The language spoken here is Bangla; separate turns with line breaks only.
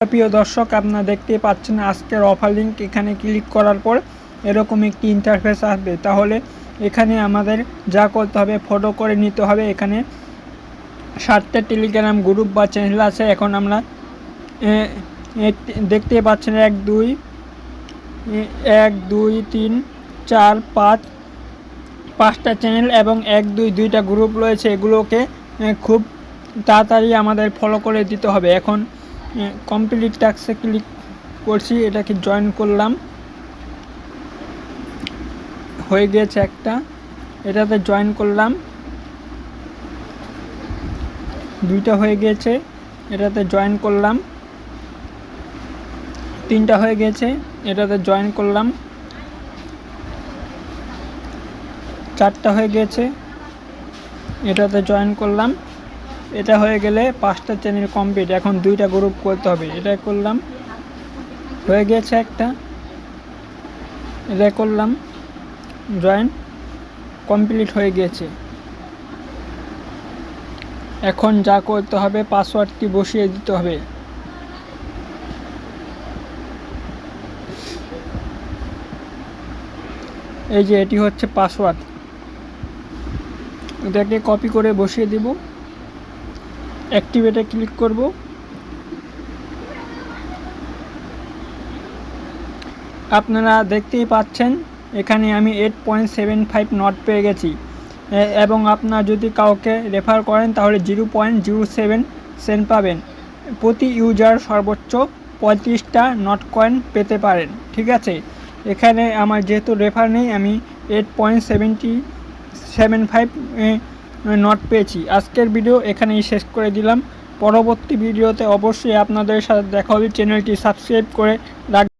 প্রিয় দর্শক, আপনারা দেখতেই পাচ্ছেন আজকের অফার লিঙ্ক। এখানে ক্লিক করার পর এরকম একটি ইন্টারফেস আসবে। তাহলে এখানে আমাদের যা করতে হবে, ফটো করে নিতে হবে। এখানে 7টা টেলিগ্রাম গ্রুপ বা চ্যানেল আছে। এখন আমরা দেখতেই পাচ্ছেন 1 2 3 4 5টা চ্যানেল এবং 1 2 2টা গ্রুপ রয়েছে। এগুলোকে খুব তাড়াতাড়ি আমাদের ফলো করে দিতে হবে। এখন কমপ্লিট টাস্কে ক্লিক করছি, এটাকে জয়েন করলাম, হয়ে গিয়েছে একটা। এটাতে জয়েন করলাম, 2টা হয়ে গিয়েছে। এটাতে জয়েন করলাম, 3টা হয়ে গেছে। এটাতে জয়েন করলাম, 4টা হয়ে গেছে। এটাতে জয়েন করলাম। এটা হয়ে গেলে 5টা চ্যানেল কমপ্লিট। এখন 2টা গ্রুপ করতে হবে। এটা করলাম, হয়ে গেছে একটা। এটা করলাম, জয়েন কমপ্লিট হয়ে গেছে। এখন যা করতে হবে, পাসওয়ার্ডটি বসিয়ে দিতে হবে। এই যে এটি হচ্ছে পাসওয়ার্ড, এটাকে কপি করে বসিয়ে দিব। অ্যাক্টিভেটে ক্লিক করব। আপনারা দেখতেই পাচ্ছেন এখানে আমি 8.75 নট পেয়ে গেছি। এবং আপনারা যদি কাউকে রেফার করেন তাহলে 0.07 সেন্ট পাবেন। প্রতি ইউজার সর্বোচ্চ 35টা নট কয়েন পেতে পারেন। ঠিক আছে, এখানে আমার যেহেতু রেফার নেই, আমি 8.75 নট পেয়েছি। আজকের ভিডিও এখানেই শেষ করে দিলাম। পরবর্তী ভিডিওতে অবশ্যই আপনাদের সাথে দেখা হবে। চ্যানেলটি সাবস্ক্রাইব করে রাখবেন।